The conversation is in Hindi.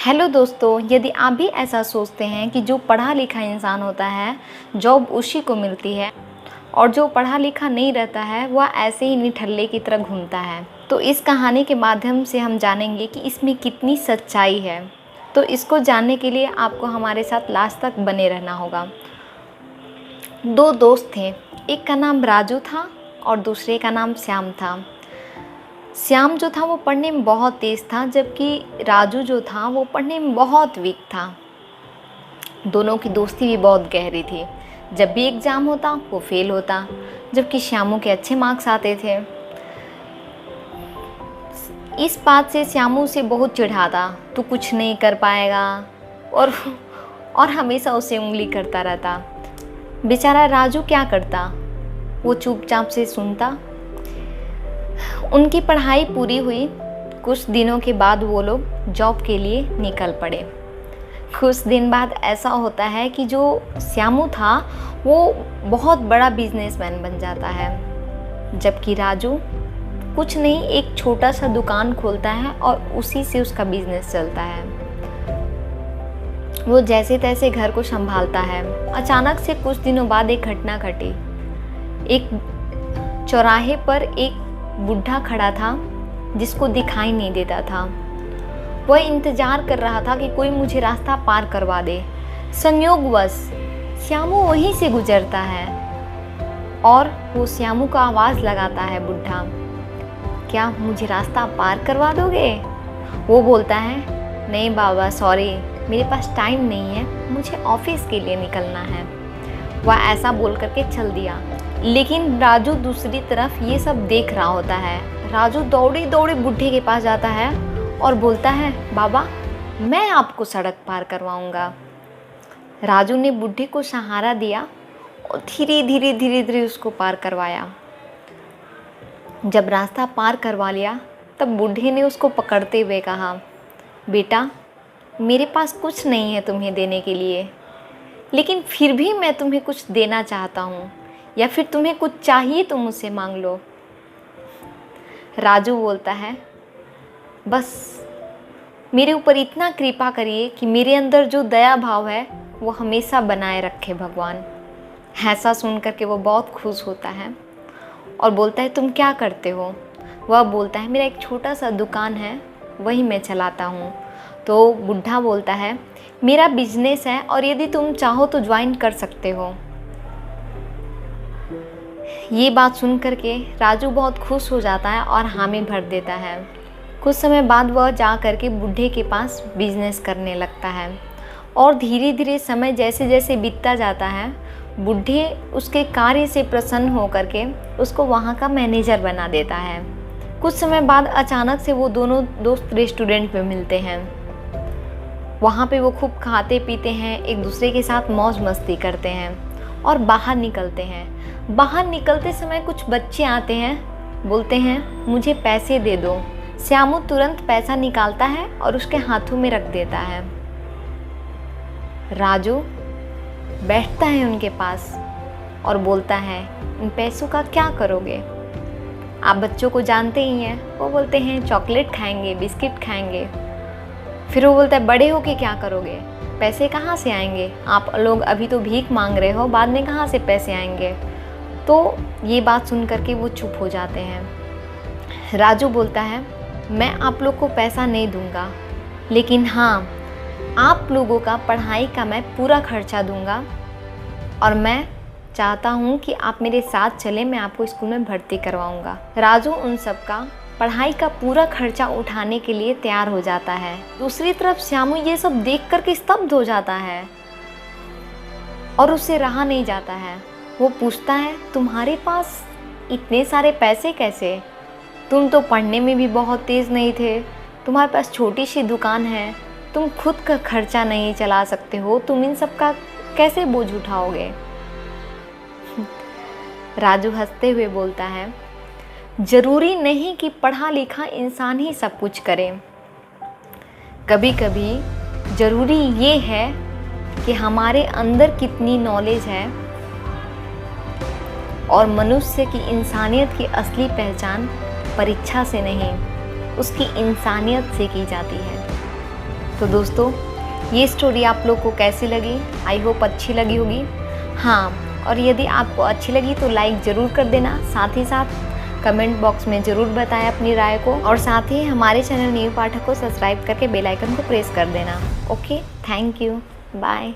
हेलो दोस्तों, यदि आप भी ऐसा सोचते हैं कि जो पढ़ा लिखा इंसान होता है जॉब उसी को मिलती है और जो पढ़ा लिखा नहीं रहता है वह ऐसे ही निठल्ले की तरह घूमता है, तो इस कहानी के माध्यम से हम जानेंगे कि इसमें कितनी सच्चाई है। तो इसको जानने के लिए आपको हमारे साथ लास्ट तक बने रहना होगा। दो दोस्त थे, एक का नाम राजू था और दूसरे का नाम श्याम था। श्याम जो था वो पढ़ने में बहुत तेज़ था, जबकि राजू जो था वो पढ़ने में बहुत वीक था। दोनों की दोस्ती भी बहुत गहरी थी। जब भी एग्ज़ाम होता वो फेल होता, जबकि श्यामू के अच्छे मार्क्स आते थे। इस बात से श्यामू से बहुत चिढ़ाता, तू कुछ नहीं कर पाएगा, और हमेशा उसे उंगली करता रहता। बेचारा राजू क्या करता, वो चुपचाप से सुनता। उनकी पढ़ाई पूरी हुई। कुछ दिनों के बाद वो लोग जॉब के लिए निकल पड़े। कुछ दिन बाद ऐसा होता है कि जो श्यामू था वो बहुत बड़ा बिजनेसमैन बन जाता है, जबकि राजू कुछ नहीं, एक छोटा सा दुकान खोलता है और उसी से उसका बिजनेस चलता है। वो जैसे तैसे घर को संभालता है। अचानक से कुछ दिनों बाद एक घटना घटी। एक चौराहे पर एक बुढ़ा खड़ा था जिसको दिखाई नहीं देता था। वह इंतजार कर रहा था कि कोई मुझे रास्ता पार करवा दे। संयोगवश श्यामू वहीं से गुजरता है और वो श्यामू का आवाज़ लगाता है, बुढ़ा क्या मुझे रास्ता पार करवा दोगे? वो बोलता है, नहीं बाबा सॉरी, मेरे पास टाइम नहीं है, मुझे ऑफिस के लिए निकलना है। वह ऐसा बोल करके चल दिया, लेकिन राजू दूसरी तरफ ये सब देख रहा होता है। राजू दौड़ी दौड़ी बुढ़े के पास जाता है और बोलता है, बाबा मैं आपको सड़क पार करवाऊंगा। राजू ने बुढ़े को सहारा दिया और धीरे धीरे उसको पार करवाया। जब रास्ता पार करवा लिया तब बुढ़े ने उसको पकड़ते हुए कहा, बेटा मेरे पास कुछ नहीं है तुम्हें देने के लिए, लेकिन फिर भी मैं तुम्हें कुछ देना चाहता हूँ, या फिर तुम्हें कुछ चाहिए तो मुझसे मांग लो। राजू बोलता है, बस मेरे ऊपर इतना कृपा करिए कि मेरे अंदर जो दया भाव है वो हमेशा बनाए रखे भगवान। ऐसा सुन करके वो बहुत खुश होता है और बोलता है, तुम क्या करते हो? वह बोलता है, मेरा एक छोटा सा दुकान है, वही मैं चलाता हूँ। तो बुढ़ा बोलता है, मेरा बिजनेस है और यदि तुम चाहो तो ज्वाइन कर सकते हो। ये बात सुन करके राजू बहुत खुश हो जाता है और हामी भर देता है। कुछ समय बाद वह जा करके बुढ़े के पास बिजनेस करने लगता है और धीरे धीरे समय जैसे जैसे बीतता जाता है, बुढ़े उसके कार्य से प्रसन्न हो करके उसको वहाँ का मैनेजर बना देता है। कुछ समय बाद अचानक से वो दोनों दोस्त रेस्टोरेंट में मिलते हैं। वहाँ पे वो खूब खाते पीते हैं, एक दूसरे के साथ मौज मस्ती करते हैं और बाहर निकलते हैं। बाहर निकलते समय कुछ बच्चे आते हैं, बोलते हैं मुझे पैसे दे दो। श्यामू तुरंत पैसा निकालता है और उसके हाथों में रख देता है। राजू बैठता है उनके पास और बोलता है, इन पैसों का क्या करोगे? आप बच्चों को जानते ही हैं। वो बोलते हैं चॉकलेट खाएंगे, बिस्किट खाएंगे। फिर वो बोलता है, बड़े होके क्या करोगे? पैसे कहाँ से आएंगे? आप लोग अभी तो भीख मांग रहे हो, बाद में कहाँ से पैसे आएंगे? तो ये बात सुन करके वो चुप हो जाते हैं। राजू बोलता है, मैं आप लोग को पैसा नहीं दूंगा, लेकिन हाँ आप लोगों का पढ़ाई का मैं पूरा खर्चा दूंगा और मैं चाहता हूँ कि आप मेरे साथ चलें, मैं आपको स्कूल में भर्ती करवाऊँगा। राजू उन सब का पढ़ाई का पूरा खर्चा उठाने के लिए तैयार हो जाता है। दूसरी तरफ श्यामू ये सब देख करके स्तब्ध हो जाता है और उससे रहा नहीं जाता है। वो पूछता है, तुम्हारे पास इतने सारे पैसे कैसे? तुम तो पढ़ने में भी बहुत तेज़ नहीं थे, तुम्हारे पास छोटी सी दुकान है, तुम खुद का खर्चा नहीं चला सकते हो, तुम इन सब का कैसे बोझ उठाओगे? राजू हंसते हुए बोलता है, ज़रूरी नहीं कि पढ़ा लिखा इंसान ही सब कुछ करे। कभी कभी ज़रूरी ये है कि हमारे अंदर कितनी नॉलेज है, और मनुष्य की इंसानियत की असली पहचान परीक्षा से नहीं, उसकी इंसानियत से की जाती है। तो दोस्तों, ये स्टोरी आप लोग को कैसी लगी? आई होप अच्छी लगी होगी। हाँ, और यदि आपको अच्छी लगी तो लाइक ज़रूर कर देना, साथ ही साथ कमेंट बॉक्स में ज़रूर बताएं अपनी राय को, और साथ ही हमारे चैनल न्यू पाठक को सब्सक्राइब करके बेल आइकन को प्रेस कर देना। Okay, thank you, bye.